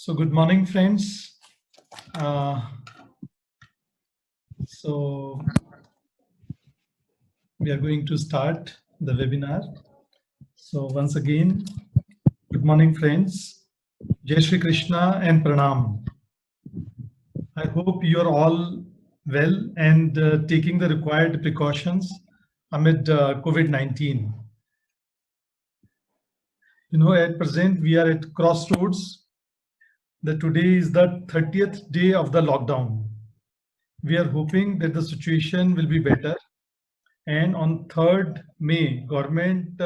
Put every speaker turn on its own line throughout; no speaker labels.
So good morning, friends. So we are going to start the webinar. So once again, good morning, friends. Jai Shri Krishna and Pranam. I hope you are all well and taking the required precautions amid COVID-19. You know, at present, we are at crossroads. That today is the 30th day of the lockdown. We are hoping that the situation will be better. And on 3rd May, government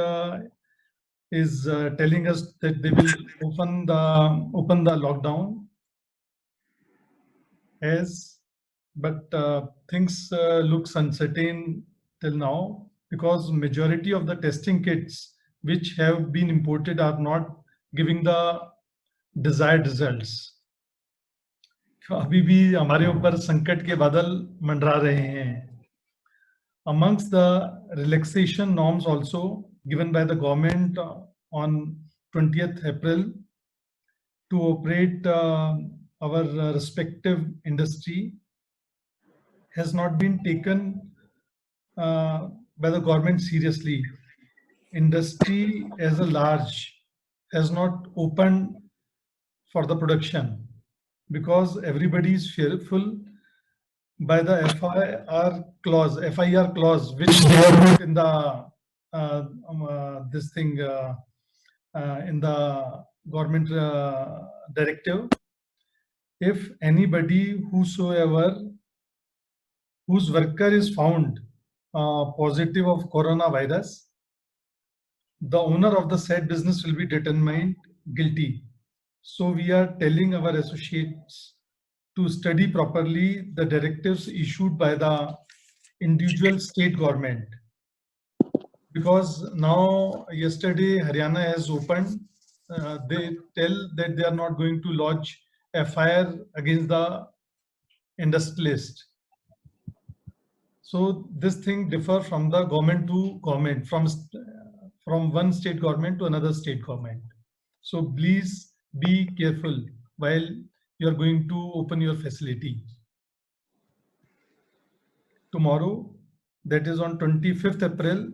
is telling us that they will open the lockdown. But things looks uncertain till now because majority of the testing kits which have been imported are not giving the desired results. अभी भी हमारे ऊपर संकट के बादल मंडरा रहे हैं. Amongst the relaxation norms also given by the government on 20th April to operate our respective industry has not been taken by the government seriously. Industry as a large has not opened for the production because everybody is fearful by the FIR clause, which they have put in the in the government directive. If anybody whosoever whose worker is found positive of coronavirus, the owner of the said business will be determined guilty. So we are telling our associates to study properly the directives issued by the individual state government. Because now, yesterday, Haryana has opened, they tell that they are not going to lodge FIR against the industrialist. So this thing differs from the government to government, from one state government to another state government. So please be careful while you are going to open your facility. Tomorrow, that is on 25th April,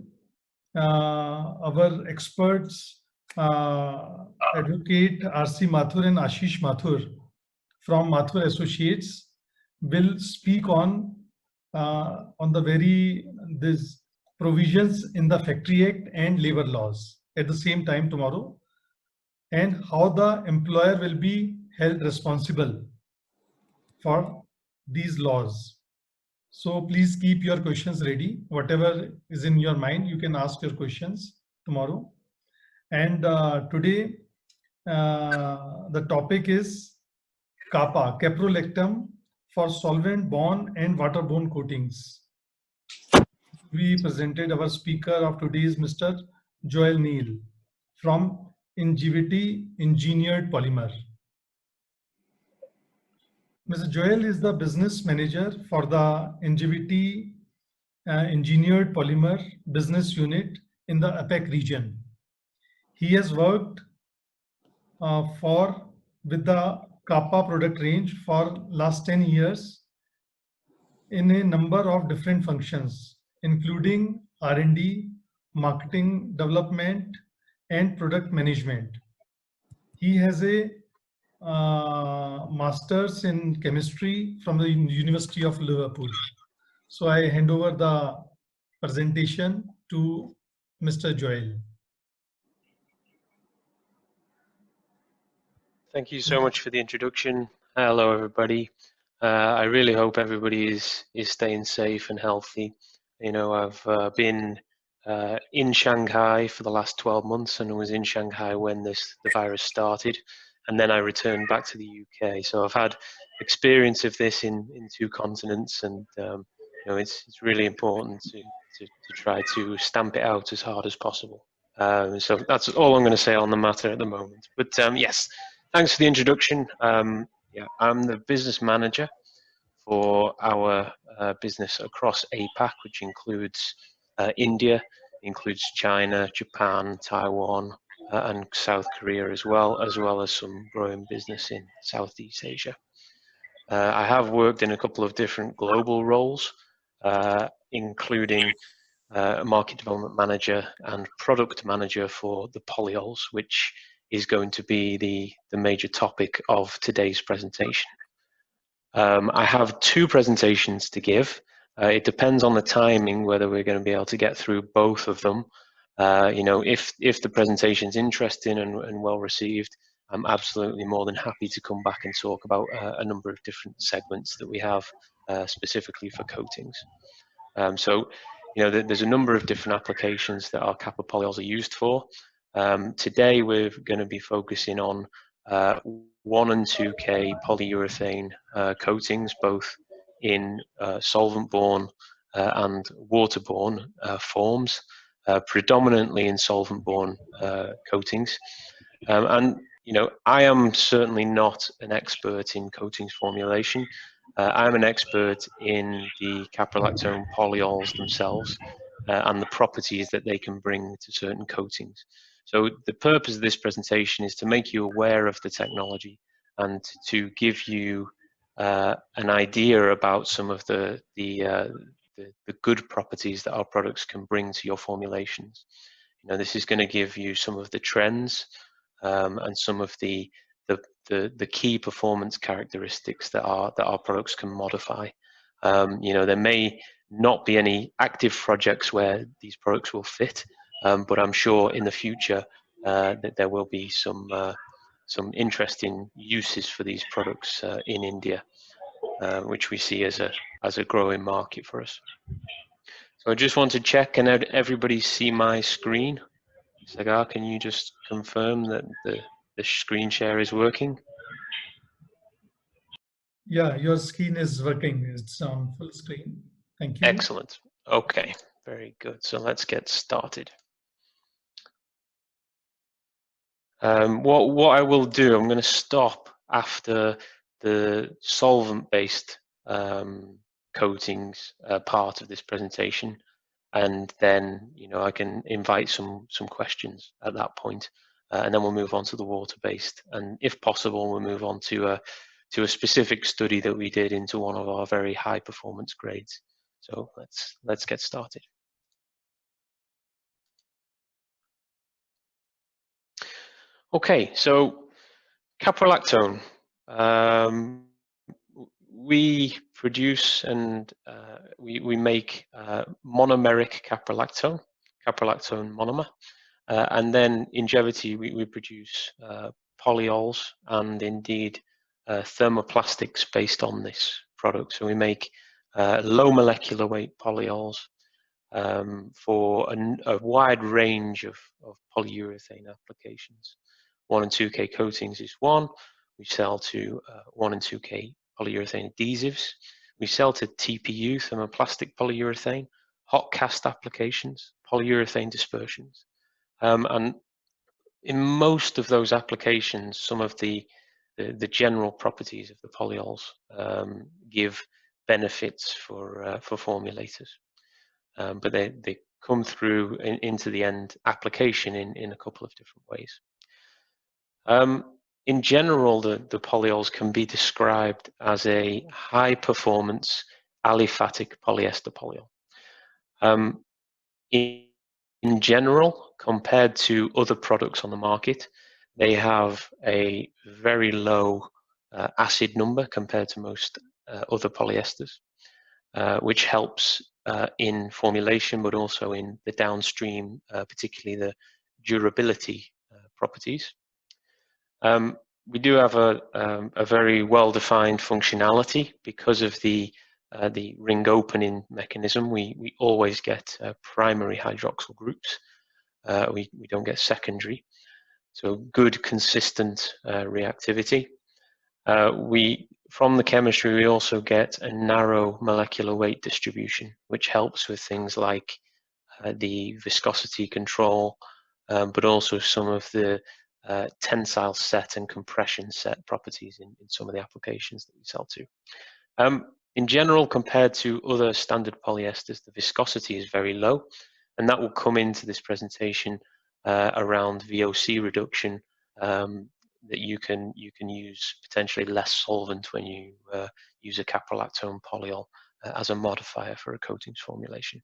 our experts, Advocate R.C. Mathur and Ashish Mathur from Mathur Associates will speak on these provisions in the Factory Act and labor laws at the same time tomorrow, and how the employer will be held responsible for these laws. So please keep your questions ready. Whatever is in your mind, you can ask your questions tomorrow. And today, the topic is Capa, Caprolactone for solvent-borne and water-borne coatings. We presented our speaker of today is Mr. Joel Neale from Ingevity Engineered Polymer. Mr. Joel is the business manager for the Ingevity Engineered Polymer business unit in the APAC region. He has worked with the Capa product range for last 10 years in a number of different functions, including R&D, marketing development, and product management. He has a master's in chemistry from the University of Liverpool. So I hand over the presentation to Mr. Joel.
Thank you so much for the introduction. Hello, everybody. I really hope everybody is staying safe and healthy. You know, I've been in Shanghai for the last 12 months, and I was in Shanghai when the virus started, and then I returned back to the UK. So I've had experience of this in 2 continents, and you know, it's really important to try to stamp it out as hard as possible. So that's all I'm going to say on the matter at the moment. But yes, thanks for the introduction. Yeah, I'm the business manager for our business across APAC, which includes India, includes China, Japan, Taiwan, and South Korea as well as some growing business in Southeast Asia. I have worked in a couple of different global roles, including market development manager and product manager for the polyols, which is going to be the major topic of today's presentation. I have two presentations to give. It depends on the timing whether we're going to be able to get through both of them. You know, if the presentation's interesting and well received, I'm absolutely more than happy to come back and talk about a number of different segments that we have specifically for coatings. So, you know, there's a number of different applications that our Capa polyols are used for. Today, we're going to be focusing on 1 and 2K polyurethane coatings, both in solvent-borne and waterborne forms, predominantly in solvent-borne coatings. And, you know, I am certainly not an expert in coatings formulation. I'm an expert in the caprolactone polyols themselves and the properties that they can bring to certain coatings. So the purpose of this presentation is to make you aware of the technology and to give you an idea about some of the good properties that our products can bring to your formulations. You know, this is going to give you some of the trends and some of the key performance characteristics that our products can modify. You know, there may not be any active projects where these products will fit, but I'm sure in the future that there will be some interesting uses for these products in India, which we see as a growing market for us. So I just want to check, can everybody see my screen? Sagar, can you just confirm that the screen share is working?
Yeah, your screen is working. It's on full screen. Thank you.
Excellent. Okay, very good. So let's get started. What I will do, I'm going to stop after the solvent-based coatings part of this presentation, and then, you know, I can invite some questions at that point, and then we'll move on to the water-based, and if possible, we'll move on to a specific study that we did into one of our very high performance grades. So let's get started. Okay, so caprolactone. We produce and we make monomeric caprolactone monomer, and then Ingevity we produce polyols and indeed thermoplastics based on this product. So we make low molecular weight polyols for a wide range of polyurethane applications. 1 and 2K coatings is one. We sell to 1 and 2K polyurethane adhesives. We sell to TPU, thermoplastic polyurethane, hot cast applications, polyurethane dispersions. And in most of those applications, some of the general properties of the polyols give benefits for formulators. But they come through into the end application in a couple of different ways. In general, the polyols can be described as a high-performance aliphatic polyester polyol. In general, compared to other products on the market, they have a very low acid number compared to most other polyesters, which helps in formulation, but also in the downstream, particularly the durability properties. We do have a very well-defined functionality because of the ring opening mechanism. We always get primary hydroxyl groups. We don't get secondary. So good, consistent reactivity. From the chemistry, we also get a narrow molecular weight distribution, which helps with things like the viscosity control, but also some of the tensile set and compression set properties in some of the applications that we sell to. In general, compared to other standard polyesters, the viscosity is very low, and that will come into this presentation around VOC reduction, that you can use potentially less solvent when you use a caprolactone polyol as a modifier for a coatings formulation.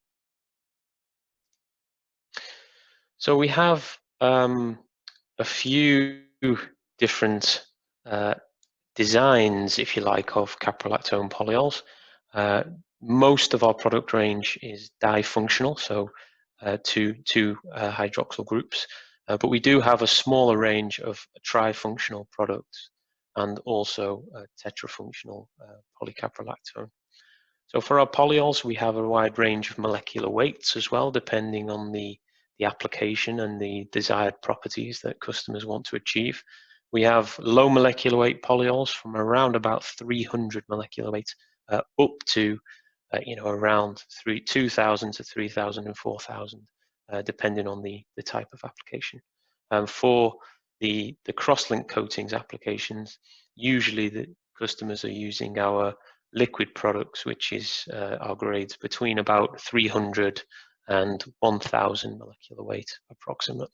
So we have a few different designs, if you like, of caprolactone polyols. Most of our product range is difunctional, so two hydroxyl groups, but we do have a smaller range of trifunctional products and also tetrafunctional polycaprolactone. So for our polyols, we have a wide range of molecular weights as well, depending on the application and the desired properties that customers want to achieve. We have low molecular weight polyols from around about 300 molecular weight up to around 2,000 to 3,000 and 4,000, depending on the type of application. For the cross-link coatings applications, usually the customers are using our liquid products, which is our grades between about 300 and 1,000 molecular weight approximately.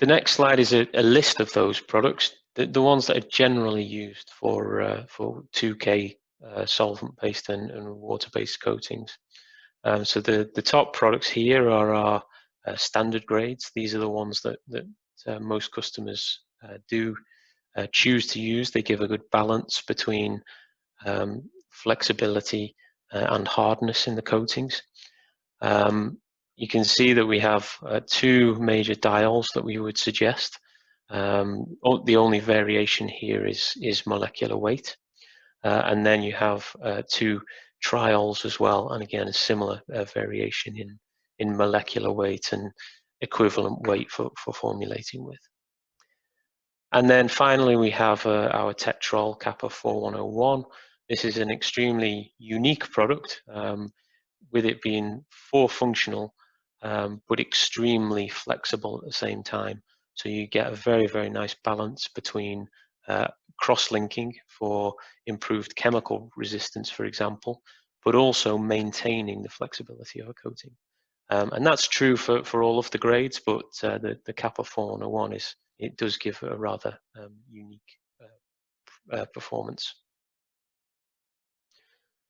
The next slide is a list of those products, the ones that are generally used for 2K solvent-based and water-based coatings. So the top products here are our standard grades. These are the ones that most customers do choose to use. They give a good balance between flexibility and hardness in the coatings. You can see that we have two major diols that we would suggest. The only variation here is molecular weight. And then you have two triols as well, and again a similar variation in molecular weight and equivalent weight for formulating with. And then finally we have our tetrol Capa 4101. This is an extremely unique product, with it being 4-functional, but extremely flexible at the same time. So you get a very, very nice balance between cross-linking for improved chemical resistance, for example, but also maintaining the flexibility of a coating. And that's true for all of the grades, but the Capa 4101 it does give a rather unique performance.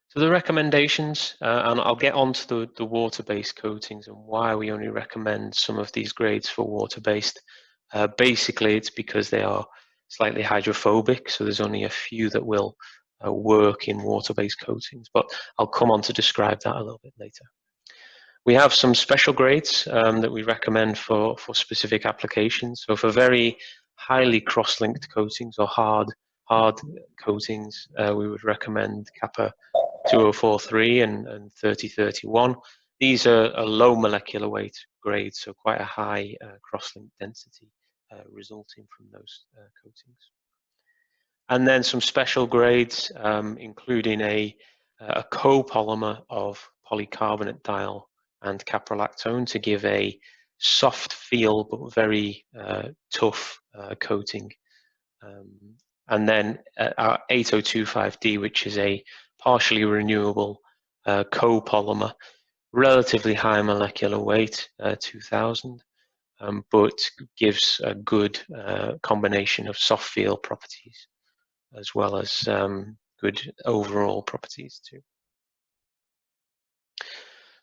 So the recommendations, and I'll get onto the water-based coatings and why we only recommend some of these grades for water-based. Basically, it's because they are slightly hydrophobic, so there's only a few that will work in water-based coatings, but I'll come on to describe that a little bit later. We have some special grades that we recommend for specific applications. So for very highly cross-linked coatings or hard coatings, we would recommend Capa 2043 and 3031. These are a low molecular weight grades, so quite a high cross-link density resulting from those coatings. And then some special grades, including a copolymer of polycarbonate diol and caprolactone to give a soft feel but very tough coating. And then our 8025D, which is a partially renewable copolymer, relatively high molecular weight, 2000, but gives a good combination of soft feel properties as well as good overall properties too.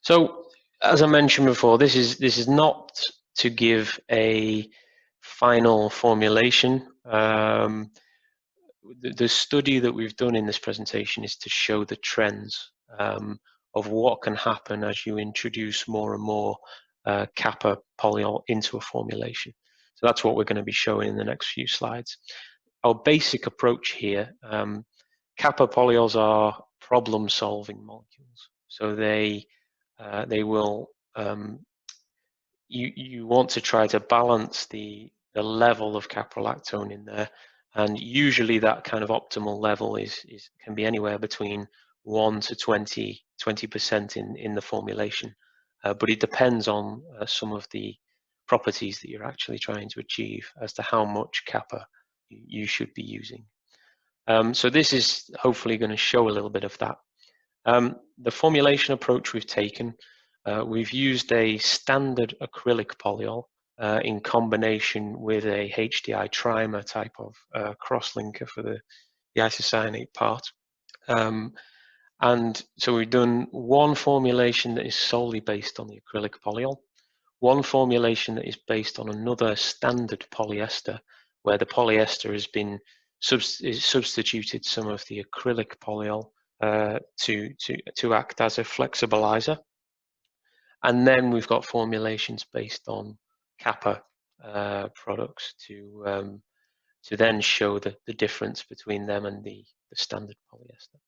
So, as I mentioned before, this is not to give a final formulation. The study that we've done in this presentation is to show the trends of what can happen as you introduce more and more Capa polyol into a formulation. So that's what we're going to be showing in the next few slides. Our basic approach here, Capa polyols are problem-solving molecules. So they will, you want to try to balance the level of caprolactone in there, and usually that kind of optimal level can be anywhere between 1 to 20% in the formulation, but it depends on some of the properties that you're actually trying to achieve as to how much Capa you should be using. So this is hopefully going to show a little bit of that. The formulation approach we've taken, we've used a standard acrylic polyol in combination with a HDI trimer type of cross-linker for the isocyanate part. And so we've done one formulation that is solely based on the acrylic polyol, one formulation that is based on another standard polyester, where the polyester has been substituted some of the acrylic polyol to act as a flexibilizer. And then we've got formulations based on Capa products to then show the difference between them and the standard polyester.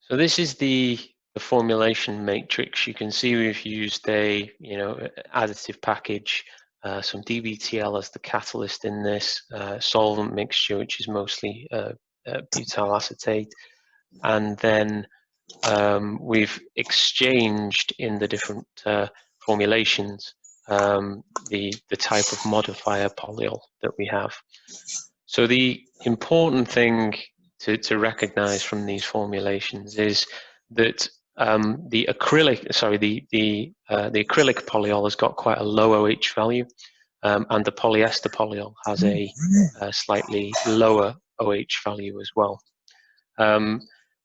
So this is the formulation matrix. You can see we've used a additive package, some DBTL as the catalyst in this, solvent mixture, which is mostly butyl acetate, and then we've exchanged in the different formulations the type of modifier polyol that we have. So the important thing to recognize from these formulations is that the acrylic polyol has got quite a low OH value, and the polyester polyol has a slightly lower OH value as well.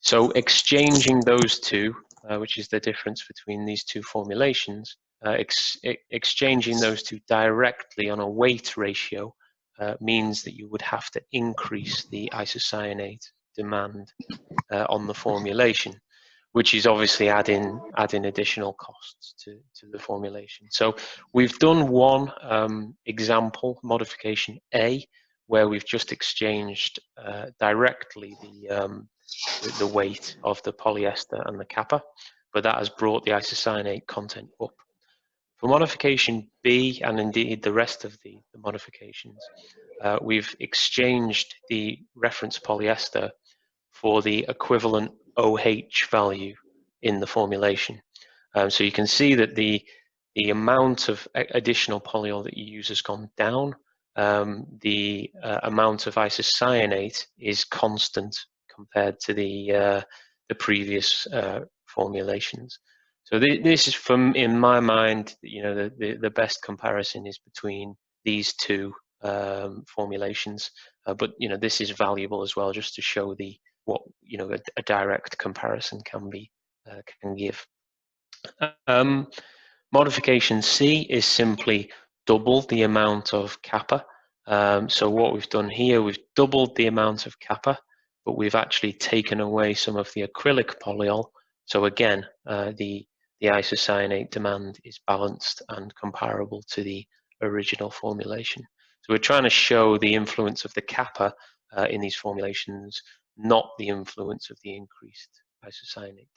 So exchanging those two, which is the difference between these two formulations, exchanging those two directly on a weight ratio means that you would have to increase the isocyanate demand on the formulation, which is obviously adding additional costs to the formulation. So we've done one example, modification A, where we've just exchanged directly the weight of the polyester and the Capa, but that has brought the isocyanate content up. For modification B, and indeed the rest of the modifications, we've exchanged the reference polyester for the equivalent OH value in the formulation. So you can see that the amount of additional polyol that you use has gone down. The amount of isocyanate is constant compared to the previous formulations. So this is, in my mind, the best comparison is between these two formulations. But this is valuable as well, just to show what a direct comparison can give. Modification C is simply double the amount of Capa. So what we've done here, we've doubled the amount of Capa, but we've actually taken away some of the acrylic polyol. So again, the isocyanate demand is balanced and comparable to the original formulation. So we're trying to show the influence of the Capa in these formulations, not the influence of the increased isocyanate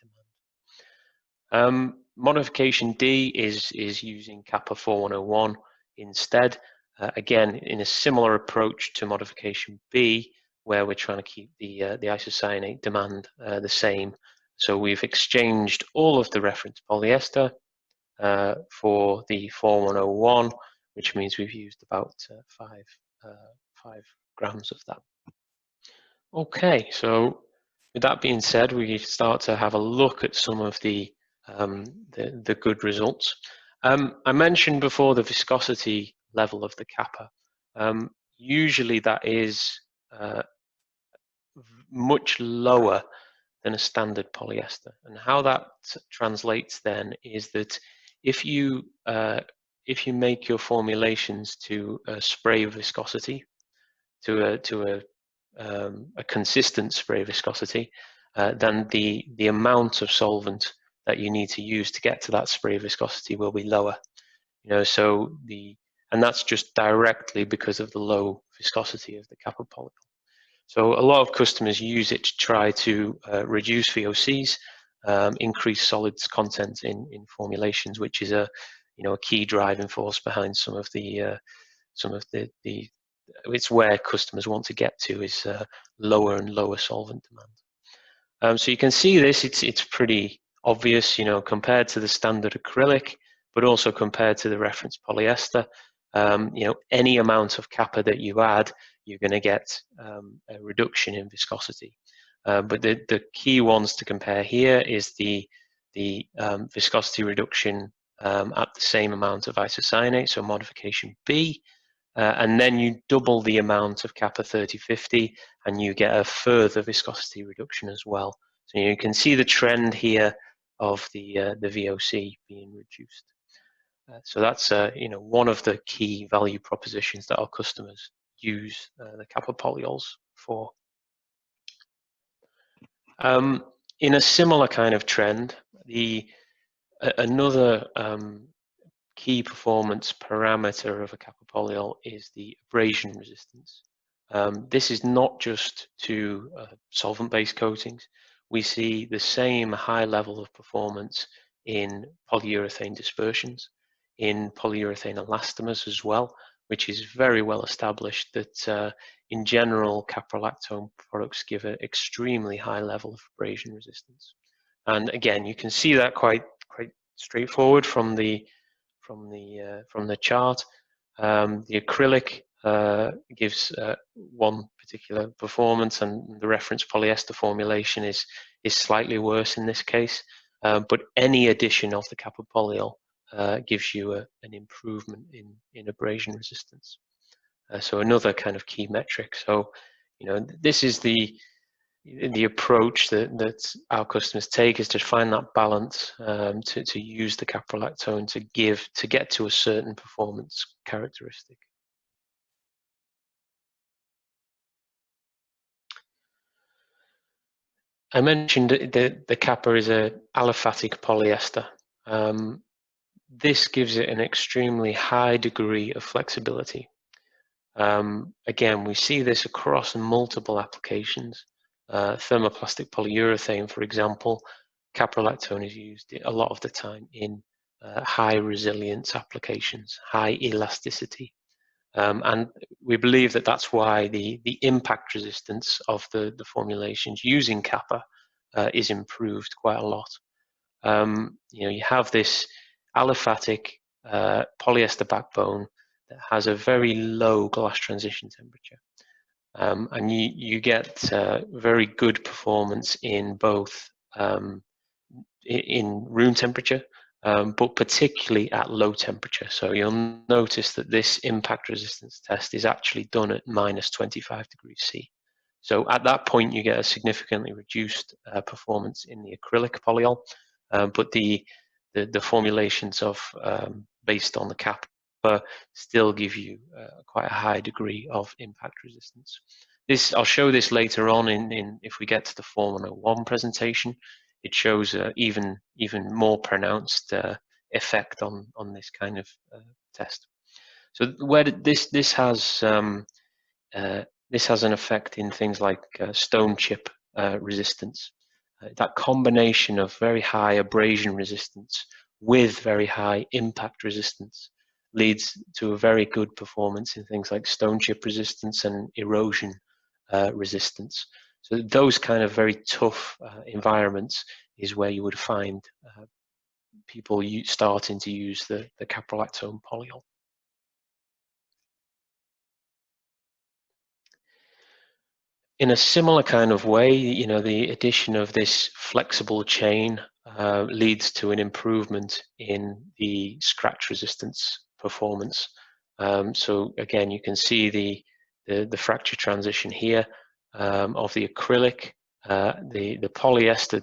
demand. Modification D is using Capa 4101 instead. Again, in a similar approach to modification B, where we're trying to keep the isocyanate demand the same. So we've exchanged all of the reference polyester for the 4101, which means we've used about 5 grams of that. Okay, so with that being said, we start to have a look at some of the good results. I mentioned before the viscosity level of the Capa. Usually that is much lower than a standard polyester, and how that translates then is that if you make your formulations to a spray viscosity, to a consistent spray viscosity, then the amount of solvent that you need to use to get to that spray viscosity will be lower. And that's just directly because of the low viscosity of the Capa polyol. So a lot of customers use it to try to reduce VOCs, increase solids content in formulations, which is a key driving force behind some of the it's where customers want to get to, is lower and lower solvent demand. So you can see this, it's pretty obvious, compared to the standard acrylic, but also compared to the reference polyester. Any amount of Capa that you add, you're going to get a reduction in viscosity. but the key ones to compare here is the viscosity reduction at the same amount of isocyanate, so modification B, and then you double the amount of Capa 3050 and you get a further viscosity reduction as well. So you can see the trend here of the VOC being reduced. So that's one of the key value propositions that our customers use the Capa polyols for. In a similar kind of trend, another key performance parameter of a Capa polyol is the abrasion resistance. This is not just to solvent-based coatings. We see the same high level of performance in polyurethane dispersions, in polyurethane elastomers as well, which is very well established that in general Caprolactone products give an extremely high level of abrasion resistance. And again, you can see that quite straightforward from the chart. The acrylic gives one particular performance, and the reference polyester formulation is slightly worse in this case. But any addition of the Capa polyol gives you an improvement in abrasion resistance. So another kind of key metric. So this is the approach that our customers take, is to find that balance to use the caprolactone to get to a certain performance characteristic. I mentioned that the Capa is a aliphatic polyester. This gives it an extremely high degree of flexibility. Again, we see this across multiple applications. Thermoplastic polyurethane, for example, caprolactone is used a lot of the time in high resilience applications, high elasticity. And we believe that that's why the impact resistance of the formulations using Capa is improved quite a lot. You have this aliphatic polyester backbone that has a very low glass transition temperature. And you get very good performance in both in room temperature, but particularly at low temperature. So you'll notice that this impact resistance test is actually done at -25 degrees C. So at that point, you get a significantly reduced performance in the acrylic polyol, but the formulations based on the Capa still give you quite a high degree of impact resistance. I'll show this later on if we get to the Form 101 presentation. It shows even more pronounced effect on this kind of test. So where this has an effect in things like stone chip resistance. That combination of very high abrasion resistance with very high impact resistance leads to a very good performance in things like stone chip resistance and erosion resistance. So those kind of very tough environments is where you would find people starting to use the caprolactone polyol. In a similar kind of way, the addition of this flexible chain leads to an improvement in the scratch resistance performance. So again, you can see the fracture transition here of the acrylic. The polyester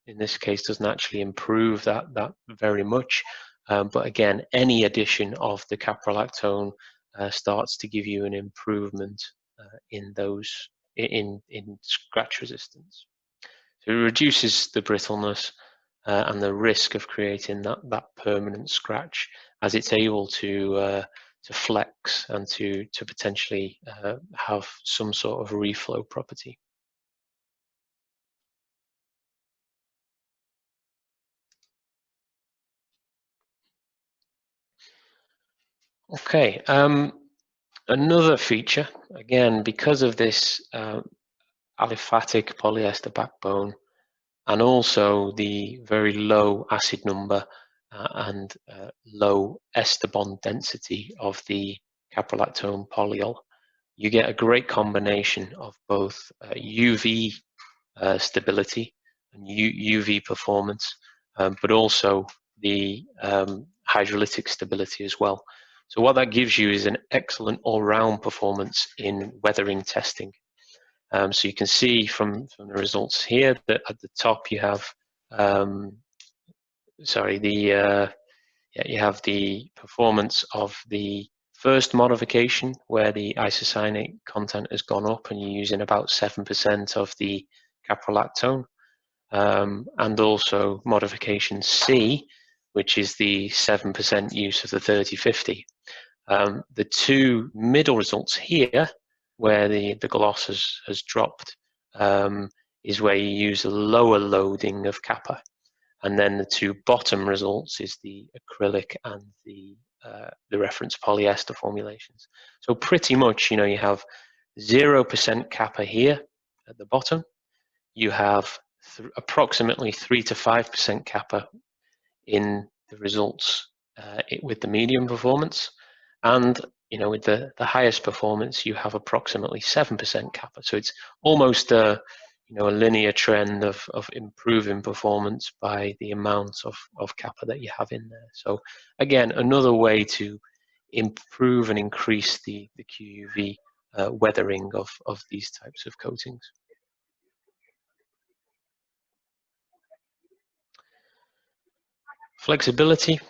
in this case doesn't actually improve that very much. But again, any addition of the caprolactone starts to give you an improvement in scratch resistance. So it reduces the brittleness and the risk of creating that permanent scratch, as it's able to flex and to potentially have some sort of reflow property. Okay, another feature, again, because of this aliphatic polyester backbone and also the very low acid number and low ester bond density of the caprolactone polyol, you get a great combination of both UV stability and UV performance, but also the hydrolytic stability as well. So what that gives you is an excellent all-round performance in weathering testing. So you can see from the results here that at the top you have, you have the performance of the first modification where the isocyanate content has gone up and you're using about 7% of the caprolactone, and also modification C, which is the 7% use of the 3050. The two middle results here, where the gloss has dropped, is where you use a lower loading of Capa. And then the two bottom results is the acrylic and the reference polyester formulations. So pretty much, you have 0% Capa here at the bottom. You have approximately 3 to 5% Capa in the results with the medium performance, and with the highest performance you have approximately 7% Capa. So it's almost a linear trend of improving performance by the amount of Capa that you have in there. So again, another way to improve and increase the QUV weathering of these types of coatings. Flexibility,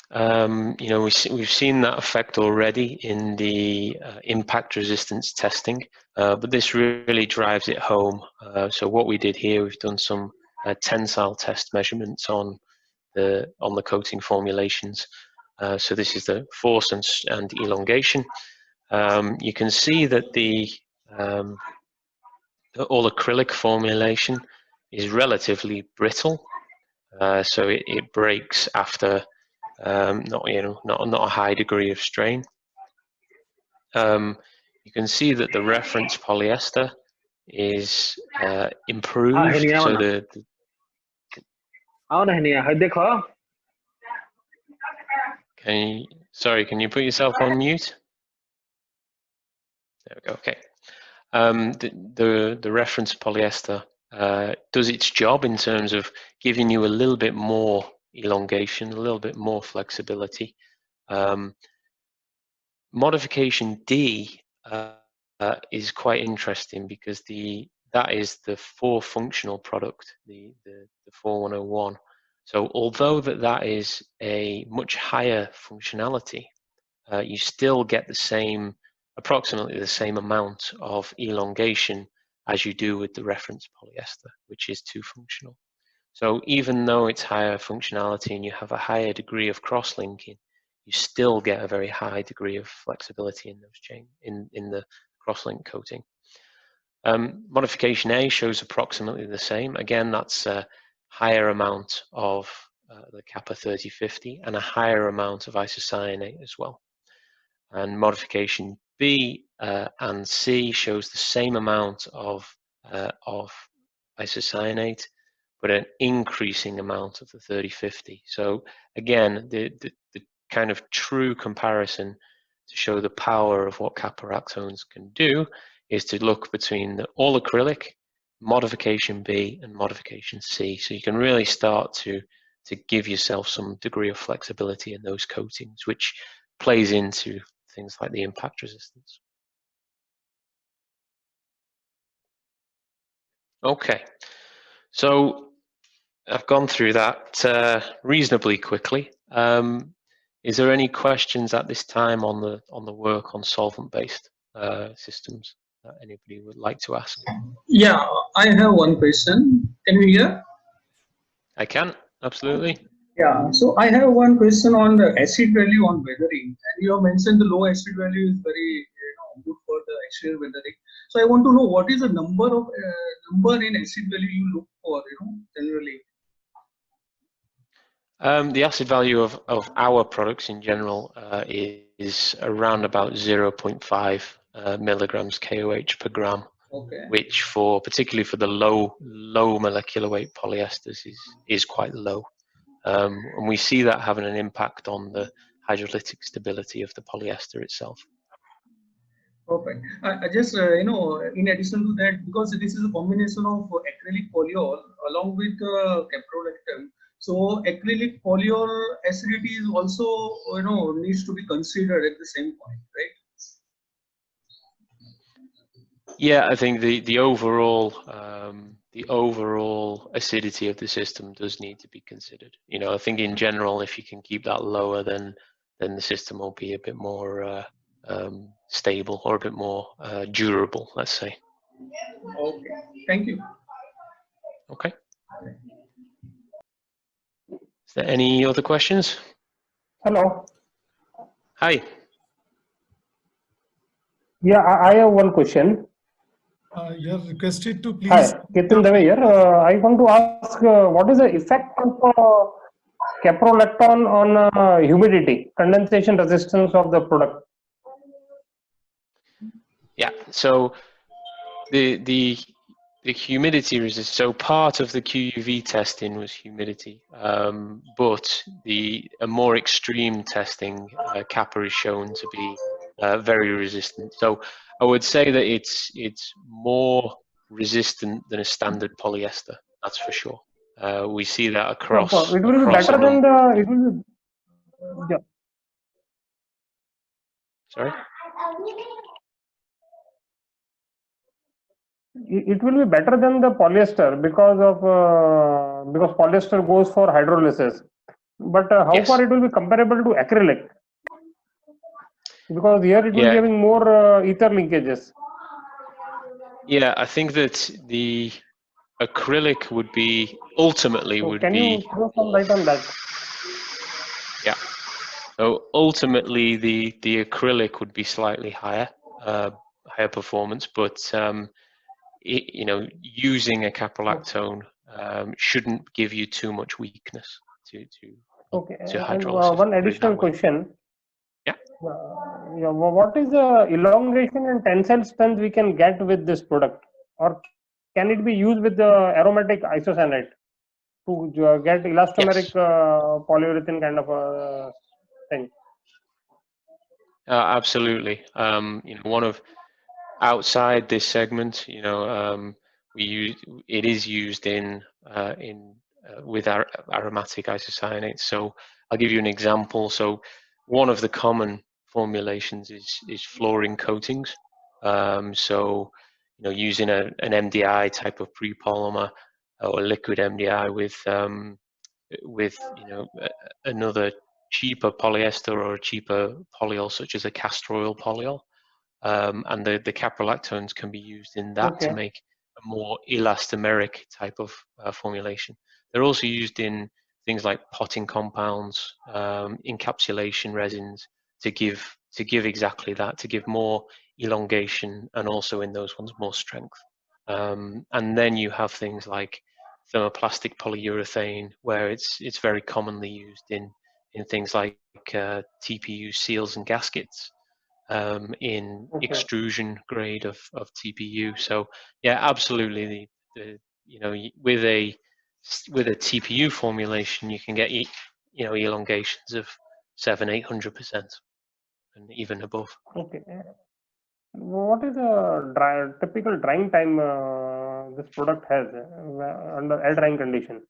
we've seen that effect already in the impact resistance testing, but this really drives it home. So what we did here, we've done some tensile test measurements on the coating formulations. So this is the force and elongation. You can see that the all acrylic formulation is relatively brittle. So it breaks after not a high degree of strain. You can see that the reference polyester is improved. So can you put yourself on mute? There we go. Okay. The reference polyester does its job in terms of giving you a little bit more elongation, a little bit more flexibility. Modification D is quite interesting because that is the 4 functional product, the 4101. So although that is a much higher functionality, you still get approximately the same amount of elongation as you do with the reference polyester, which is 2 functional. So even though it's higher functionality and you have a higher degree of cross-linking, you still get a very high degree of flexibility in those in the cross-link coating. Modification A shows approximately the same. Again, that's a higher amount of the Capa 3050 and a higher amount of isocyanate as well. And modification B and C shows the same amount of isocyanate, but an increasing amount of the 3050. So again, the kind of true comparison to show the power of what caprolactones can do is to look between the all acrylic, modification B, and modification C. So you can really start to give yourself some degree of flexibility in those coatings, which plays into things like the impact resistance. Okay, so I've gone through that reasonably quickly. Is there any questions at this time on the work on solvent-based systems that anybody would like to ask?
Yeah, I have one question. Can you hear?
I can, absolutely.
Yeah, so I have one question on the acid value on weathering, and you have mentioned the low acid value is very good for the exterior weathering. So I want to know what is the number in acid value you look for, generally.
The acid value of our products in general is around about 0.5 milligrams KOH per gram,
Okay.
which particularly for the low molecular weight polyesters is quite low. And we see that having an impact on the hydrolytic stability of the polyester itself.
Perfect. I just, in addition to that, because this is a combination of acrylic polyol along with caprolactone. So acrylic polyol acidity is also, needs to be considered at the same point, right?
Yeah, I think the overall acidity of the system does need to be considered. I think in general, if you can keep that lower, then the system will be a bit more stable or a bit more durable, let's say.
Okay, thank you.
Okay. Is there any other questions?
Hello.
Hi.
Yeah, I have one question.
You're requested to please.
Hi, Ketan Dave here. I want to ask what is the effect of caprolactone on humidity, condensation resistance of the product?
Yeah. So the humidity resist. So part of the QUV testing was humidity, but a more extreme testing, Capa is shown to be very resistant. So I would say that it's more resistant than a standard polyester. That's for sure. We see that across.
No, it will be better than the. It will be. Yeah.
Sorry.
It will be better than the polyester because polyester goes for hydrolysis. But how
Yes.
far it will be comparable to acrylic? Because here it will be having more ether linkages.
Yeah, I think that the acrylic would be ultimately would
can
be.
you throw some light on that?
Yeah. So ultimately, the acrylic would be slightly higher, higher performance, but using a caprolactone shouldn't give you too much weakness to
And
hydrolysis.
one additional question.
Yeah.
What is the elongation and tensile strength we can get with this product, or can it be used with the aromatic isocyanate to get elastomeric polyurethane kind of a thing?
Absolutely. One of outside this segment, it is used in with our aromatic isocyanates. So I'll give you an example. So one of the common formulations is flooring coatings. So using an MDI type of pre-polymer or liquid MDI with another cheaper polyester or a cheaper polyol such as a castor oil polyol, and the caprolactones can be used in that to make a more elastomeric type of formulation. They're also used in things like potting compounds, encapsulation resins to give exactly that, to give more elongation, and also in those ones more strength. And then you have things like thermoplastic polyurethane, where it's very commonly used in things like TPU seals and gaskets, in extrusion grade of TPU. So yeah, absolutely. With a TPU formulation, you can get elongations of 700-800% and even above.
Okay. What is the typical drying time this product has under air drying condition?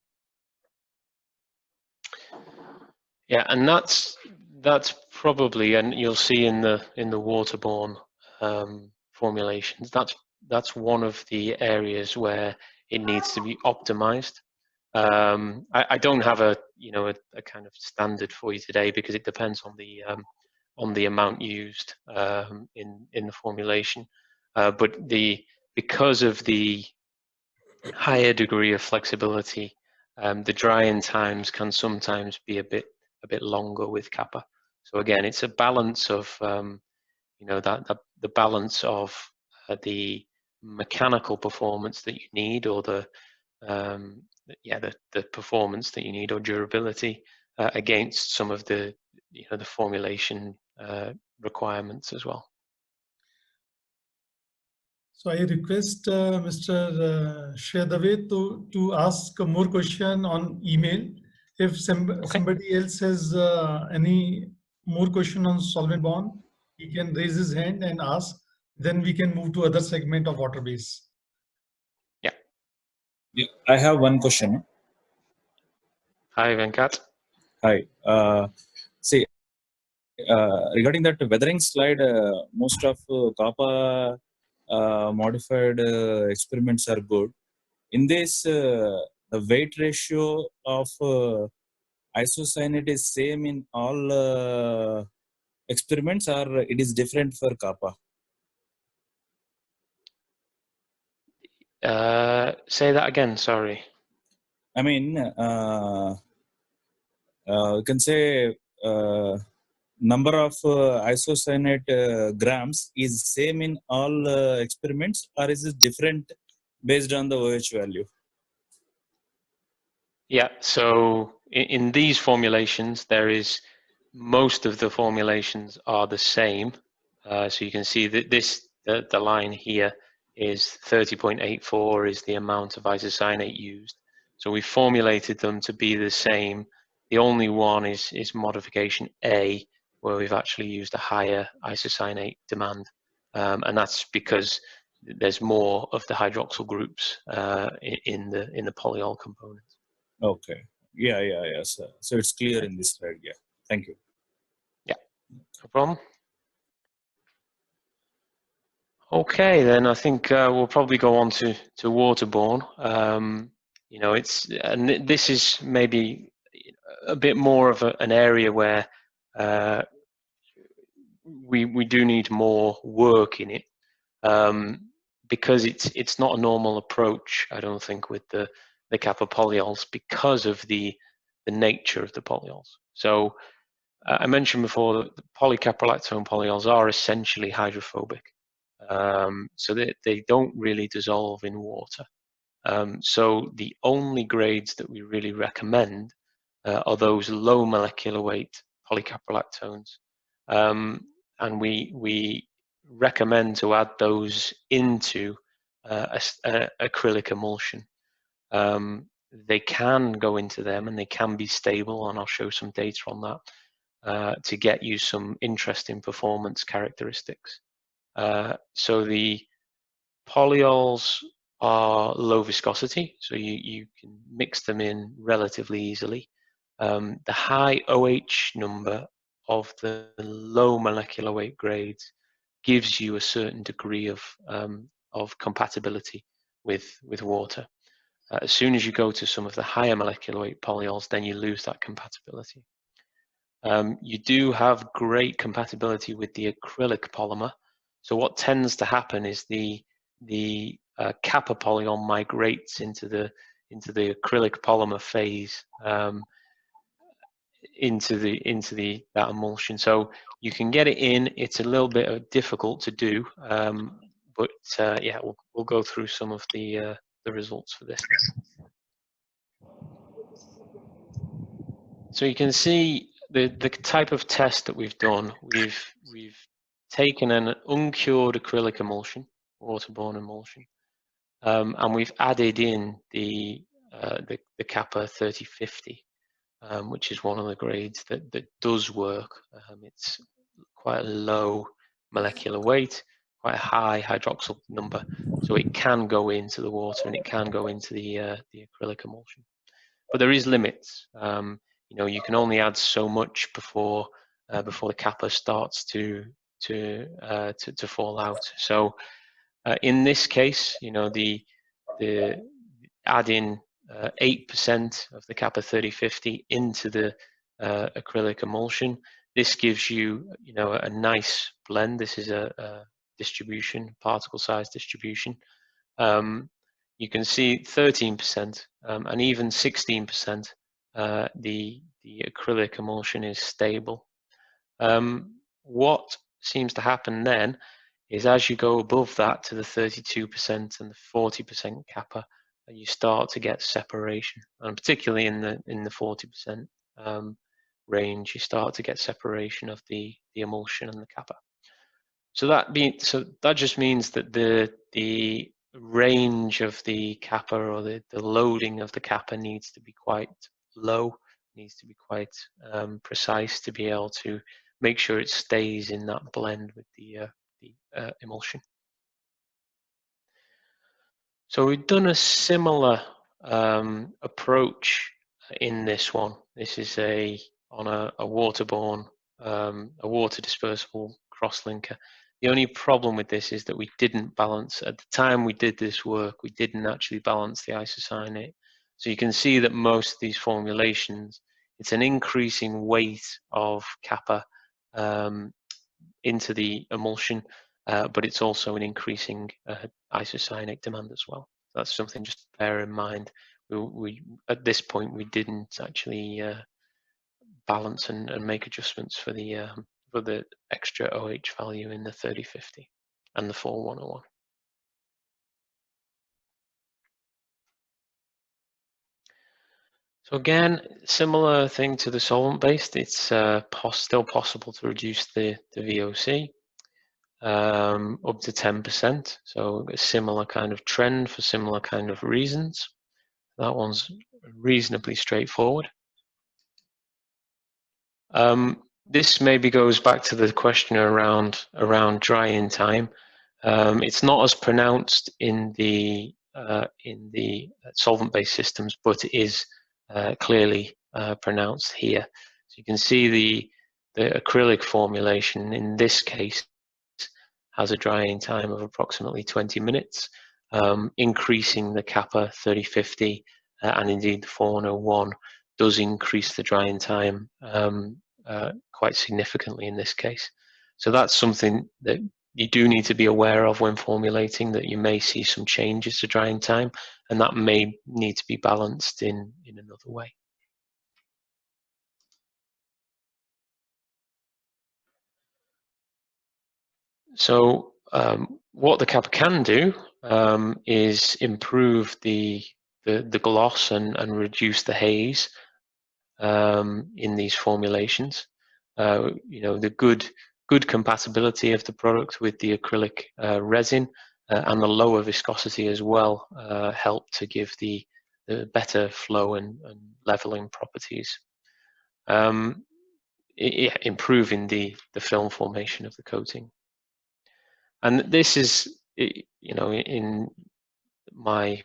Yeah, and that's probably, and you'll see in the waterborne formulations, that's one of the areas where it needs to be optimized. I don't have a kind of standard for you today, because it depends on the amount used in the formulation, but because of the higher degree of flexibility, the drying times can sometimes be a bit longer with Capa. So again, it's a balance of the balance of the mechanical performance that you need, or the performance that you need, or durability, against some of the the formulation requirements as well.
So I request Mr. Shredave to ask more question on email. If somebody else has any more question on Solvent-borne, he can raise his hand and ask. then we can move to other segment of water base.
Yeah, I have one question.
Hi, Venkat.
Hi. See, regarding that weathering slide, most of Capa modified experiments are good. In this, the weight ratio of isocyanate is same in all experiments, or it is different for Capa?
Say that again, sorry.
I mean, you can say number of isocyanate grams is same in all experiments, or is it different based on the OH value?
Yeah, so in these formulations, most of the formulations are the same. So you can see that the line here is 30.84 is the amount of isocyanate used. So we formulated them to be the same. The only one is modification A, where we've actually used a higher isocyanate demand. And that's because there's more of the hydroxyl groups in the polyol component.
Okay. Yeah. So it's clear in this slide. Yeah. Thank you.
Yeah, no problem. Okay, then I think we'll probably go on to Waterborne. You know, this is maybe a bit more of an area where we do need more work in it, because it's not a normal approach, I don't think, with the Capa polyols because of the nature of the polyols. So I mentioned before that the polycaprolactone polyols are essentially hydrophobic, so they don't really dissolve in water. So the only grades that we really recommend are those low molecular weight polycaprolactones, and we recommend to add those into acrylic emulsion. They can go into them and they can be stable, and I'll show some data on that to get you some interesting performance characteristics. So the polyols are low viscosity, so you can mix them in relatively easily. The high OH number of the low molecular weight grades gives you a certain degree of compatibility with water. As soon as you go to some of the higher molecular weight polyols, then you lose that compatibility. You do have great compatibility with the acrylic polymer. So what tends to happen is the Capa polyol migrates into the acrylic polymer phase, into that emulsion. So you can get it in. It's a little bit difficult to do, but yeah, we'll go through some of the results for this. So you can see the type of test that we've done. We've taken an uncured acrylic emulsion, waterborne emulsion, and we've added in the Capa 3050, which is one of the grades that does work. It's quite a low molecular weight, quite a high hydroxyl number, so it can go into the water and it can go into the acrylic emulsion. But there is limits. You know, you can only add so much before the Capa starts to fall out. So in this case, you know, the add in 8% of the Capa 3050 into the acrylic emulsion. This gives you, you know, a nice blend. This is a distribution, particle size distribution. You can see 13% and even 16%. The acrylic emulsion is stable. What seems to happen then is as you go above that to the 32% and the 40% Capa, you start to get separation, and particularly in the 40% range, you start to get separation of the emulsion and the Capa. So that just means that the range of the Capa, or the loading of the Capa, needs to be quite low, needs to be quite precise to be able to make sure it stays in that blend with the the emulsion. So we've done a similar approach in this one. This is on a waterborne, a water dispersible crosslinker. The only problem with this is that we didn't balance, at the time we did this work, we didn't actually balance the isocyanate. So you can see that most of these formulations, it's an increasing weight of Capa into the emulsion, but it's also an increasing isocyanate demand as well. That's something just to bear in mind. We at this point we didn't actually balance and make adjustments for the extra OH value in the 3050 and the 4101. So again, similar thing to the solvent-based. It's still possible to reduce the VOC up to 10%. So a similar kind of trend for similar kind of reasons. That one's reasonably straightforward. This maybe goes back to the question around dry-in time. It's not as pronounced in the solvent-based systems, but it is clearly pronounced here. So you can see the acrylic formulation in this case has a drying time of approximately 20 minutes, increasing the Capa 3050 and indeed the 4101 does increase the drying time quite significantly in this case. So that's something that you do need to be aware of when formulating, that you may see some changes to drying time, and that may need to be balanced in another way. So what the Capa can do is improve the gloss and reduce the haze in these formulations. You know, the good compatibility of the product with the acrylic resin and the lower viscosity as well help to give the better flow and leveling properties, improving the film formation of the coating. And this is, you know, in my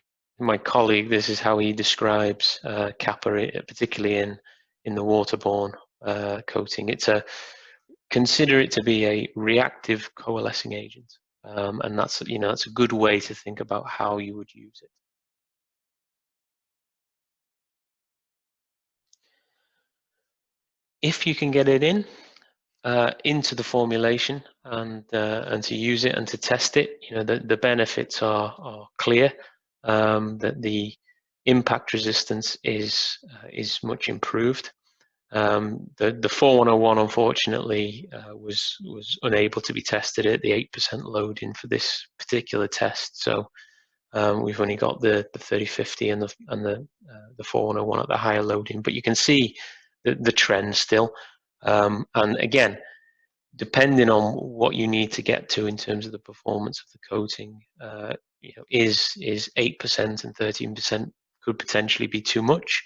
colleague, this is how he describes Capa, particularly in the waterborne coating. Consider it to be a reactive coalescing agent, and that's, you know, that's a good way to think about how you would use it. If you can get it into the formulation and to use it and to test it, you know, the benefits are clear. That the impact resistance is much improved. The 4101 unfortunately was unable to be tested at the 8% loading for this particular test. So we've only got the 3050 and the 4101 at the higher loading, but you can see the trend still. And again, depending on what you need to get to in terms of the performance of the coating, you know, is 8% and 13% could potentially be too much.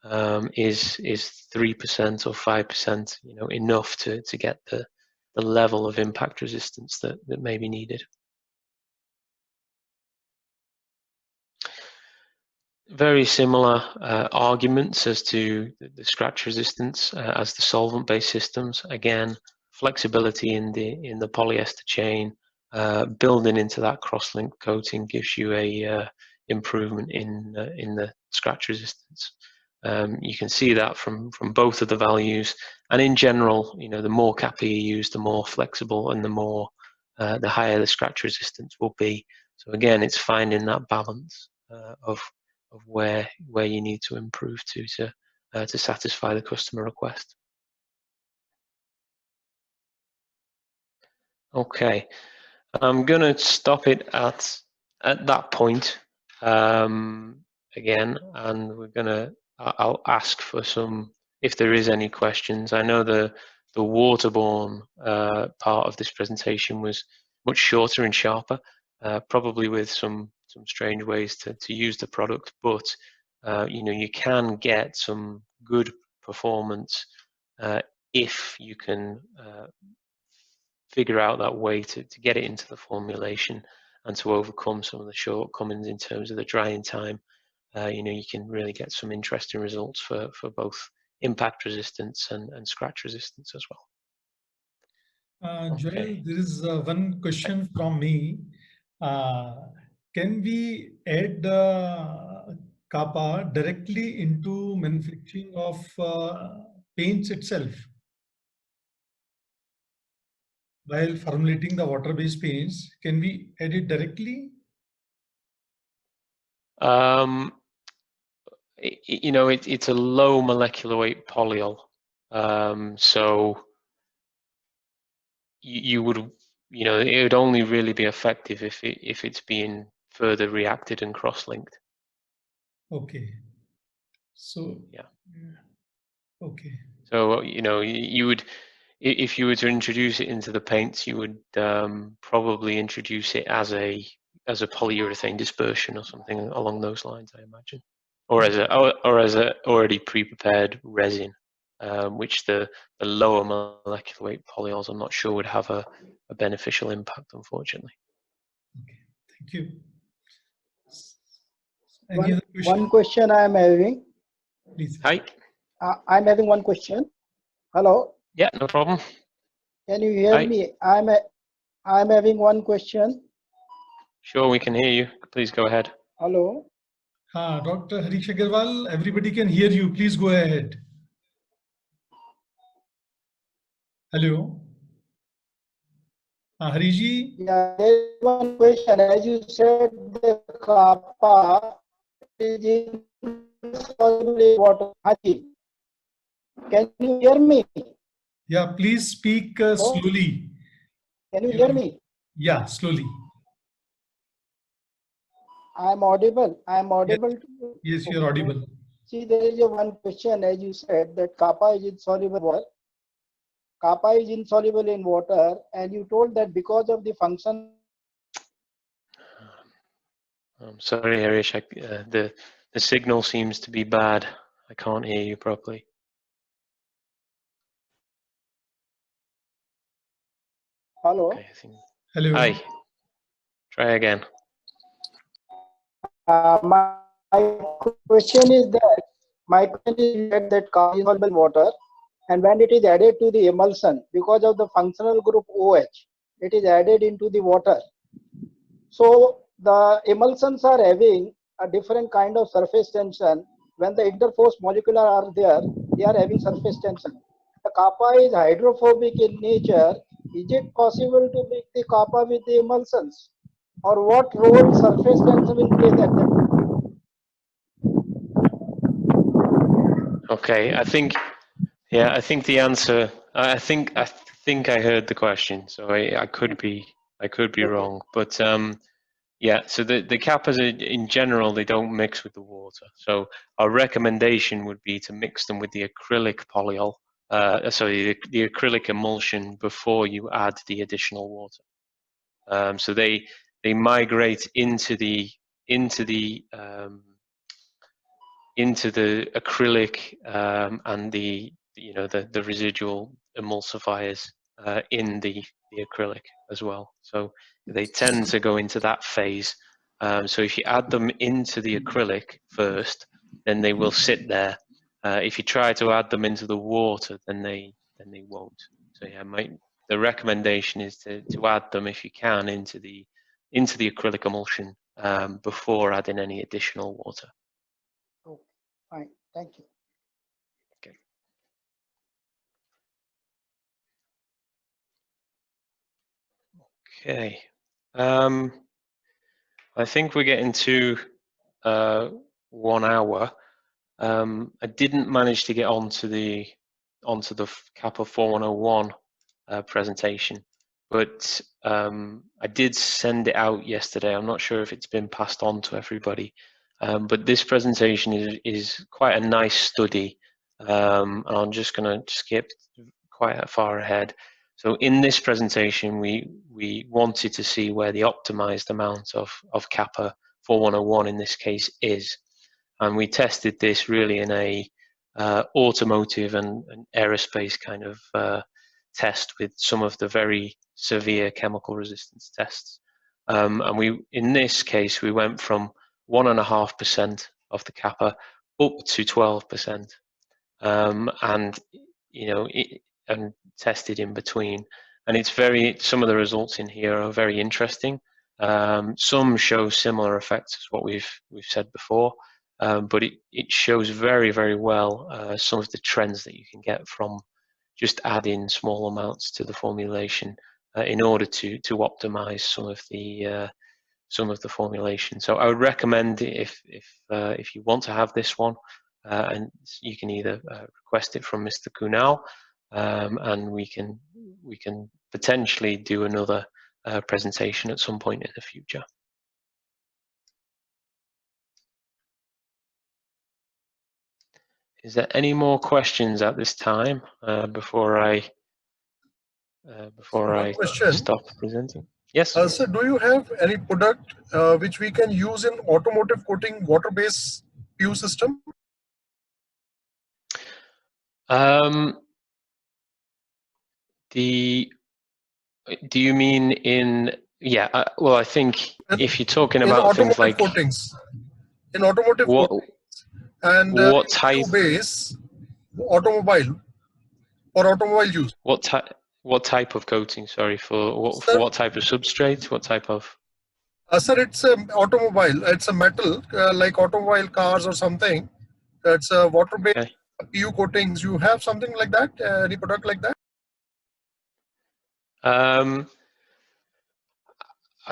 Is 3% or 5%, you know, enough to get the level of impact resistance that may be needed? Very similar arguments as to the scratch resistance as the solvent-based systems. Again, flexibility in the polyester chain, building into that cross-link coating gives you a improvement in the scratch resistance. You can see that from both of the values, and in general, you know, the more Capa you use, the more flexible and the higher the scratch resistance will be. So again, it's finding that balance of where you need to improve to satisfy the customer request. Okay, I'm gonna stop it at that point again, and I'll ask for some, if there is any questions. I know the waterborne part of this presentation was much shorter and sharper, probably with some strange ways to use the product, but you know, you can get some good performance if you can figure out that way to get it into the formulation and to overcome some of the shortcomings in terms of the drying time, you know, you can really get some interesting results for both impact resistance and scratch resistance as well.
Joel,
Okay.
there is one question from me. Can we add Capa directly into manufacturing of paints itself while formulating the water-based paints? Can we add it directly?
You know, it's a low molecular weight polyol, so you would, you know, it would only really be effective if it's being further reacted and cross-linked.
Okay. So
Yeah.
Okay.
So you know, you would, if you were to introduce it into the paints, you would probably introduce it as a polyurethane dispersion or something along those lines, I imagine, or as a already pre-prepared resin, which the lower molecular weight polyols, I'm not sure would have a beneficial impact, unfortunately.
Okay. Thank you. Any other
One question I am having.
Please.
Hi.
I'm having one question. Hello.
Yeah, no problem.
Can you hear
Hi.
me? I'm having one question.
Sure, we can hear you. Please go ahead.
Hello.
Dr. Harish Agarwal, everybody can hear you. Please go ahead. Hello. Harishji?
Yeah, there's one question. As you said, the Capa is insoluble in water. Can you hear me?
Yeah, please speak slowly.
Can you hear me?
Yeah, slowly.
I'm audible. I'm audible
Yes.
to you.
Yes, you're audible.
See, there is a one question, as you said, that Capa is insoluble in water. Capa is insoluble in water, and you told that because of the function.
I'm sorry, Harish. The signal seems to be bad. I can't hear you properly.
Hello.
Okay, I think.
Hello.
Hi. Try again.
My question is that that Capa is insoluble in water, and when it is added to the emulsion, because of the functional group OH, it is added into the water. So the emulsions are having a different kind of surface tension. When the interforce molecular are there, they are having surface tension. The Capa is hydrophobic in nature. Is it possible to make the Capa with the emulsions? Or what role surface tension will play that?
Okay, I think, yeah, I think the answer. I think I heard the question, so I could be wrong, but yeah. So the Capas in general, they don't mix with the water. So our recommendation would be to mix them with the acrylic polyol. Sorry, the acrylic emulsion before you add the additional water. So they migrate into the acrylic and the the residual emulsifiers in the acrylic as well. So they tend to go into that phase. So if you add them into the acrylic first, then they will sit there. If you try to add them into the water, then they won't. So yeah, the recommendation is to add them if you can into the acrylic emulsion before adding any additional water.
Okay, fine. Thank you.
Okay. Okay. I think we're getting to 1 hour. I didn't manage to get onto the Capa 4101 presentation, but I did send it out yesterday. I'm not sure if it's been passed on to everybody, but this presentation is quite a nice study, and I'm just going to skip quite far ahead. So in this presentation, we wanted to see where the optimized amount of Capa 4101 in this case is, and we tested this really in a automotive and aerospace kind of test with some of the very severe chemical resistance tests. And in this case, we went from 1.5% of the Capa up to 12%, and and tested in between. And it's some of the results in here are very interesting. Some show similar effects as what we've said before, but it shows very well some of the trends that you can get from just adding small amounts to the formulation in order to optimize some of the formulation. So I would recommend if you want to have this one, and you can either request it from Mr. Kunal, and we can potentially do another presentation at some point in the future. Is there any more questions at this time before I stop presenting? Yes.
Sir, do you have any product which we can use in automotive coating water-based PU system?
Do you mean in? Yeah. Well, I think if you're talking about things like
coatings, in automotive coatings, and
what type
base automobile or automobile use.
What type of coating? Sorry, for what type of substrate? What type of?
Sir, it's an automobile. It's a metal, like automobile cars or something. That's a water-based PU coatings. You have something like that? Any product like that?
I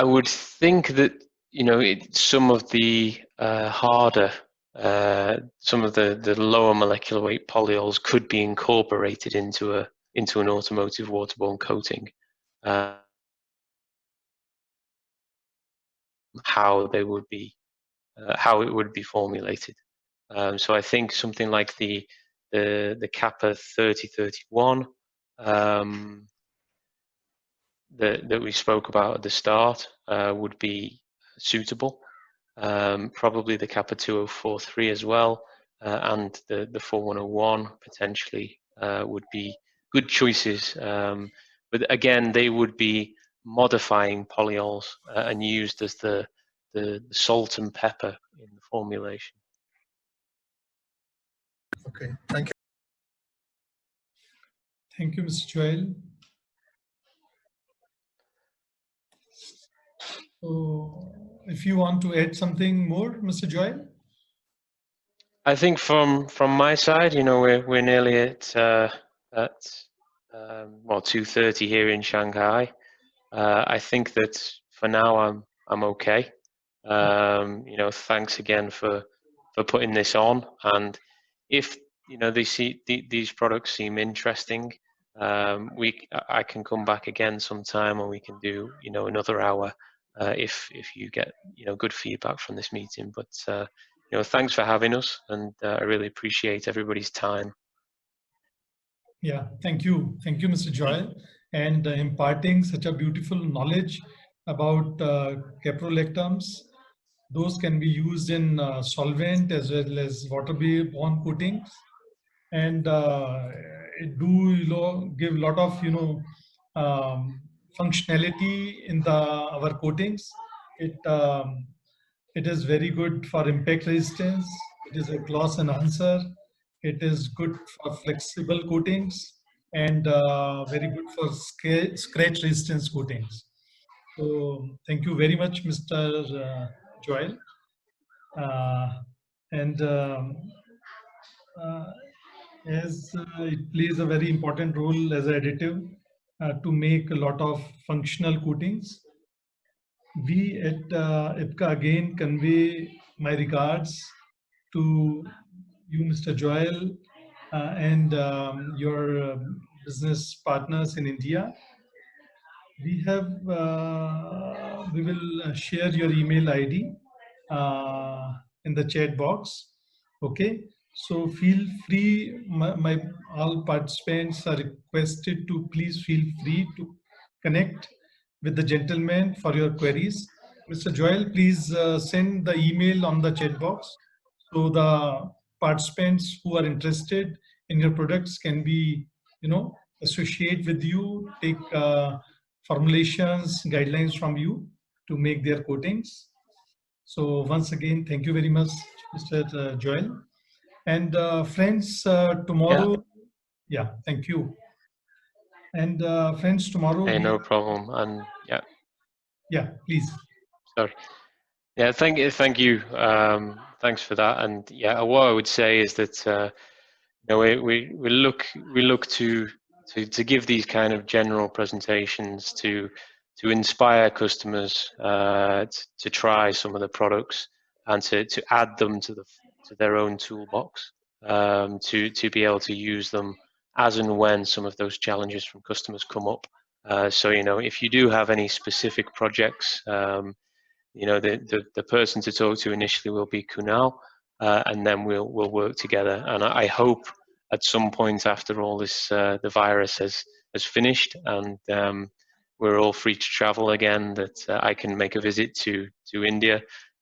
would think that some of the harder, some of the lower molecular weight polyols could be incorporated into an automotive waterborne coating. How it would be formulated. So I think something like the Capa 3031 that we spoke about at the start would be suitable. Probably the Capa 2043 as well, and the 4101 potentially would be good choices. But again, they would be modifying polyols and used as the salt and pepper in the formulation.
Okay, thank you.
Thank you, Mr. Joel. So, if you want to add something more, Mr. Joel?
I think from my side, we're nearly at 2:30 here in Shanghai. I think that for now I'm okay. Thanks again for putting this on. And if these products seem interesting, I can come back again sometime, and we can do another hour if you get good feedback from this meeting. But thanks for having us, and I really appreciate everybody's time.
Yeah, thank you, Mr. Joel, and imparting such a beautiful knowledge about caprolactones. Those can be used in solvent as well as water-borne coatings, and it do give a lot of functionality in our coatings. It is very good for impact resistance. It is a gloss enhancer. It is good for flexible coatings, and very good for scratch resistance coatings. So thank you very much, Mr. Joel. As it plays a very important role as an additive to make a lot of functional coatings. We at IPCA again convey my regards to you, Mr. Joel, and your business partners in India. We will share your email ID in the chat box. Okay, so feel free. All participants are requested to please feel free to connect with the gentleman for your queries. Mr. Joel, please send the email on the chat box, so the participants who are interested in your products can be, associate with you, take formulations, guidelines from you to make their coatings. So once again, thank you very much, Mr. Joel. And friends, tomorrow, yeah, thank you. And friends, tomorrow.
Hey, no problem. And yeah.
Yeah, please.
Sorry. Yeah, thank you. Thanks for that. And yeah, what I would say is that you know, we look to give these kind of general presentations to inspire customers to try some of the products and to add them to their own toolbox, to be able to use them as and when some of those challenges from customers come up. So you know, if you do have any specific projects, you know, the person to talk to initially will be Kunal, and then we'll work together. And I hope at some point after all this, the virus has finished and we're all free to travel again, that I can make a visit to India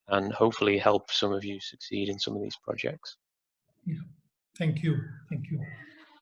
and hopefully help some of you succeed in some of these projects.
Yeah. Thank you. Thank you.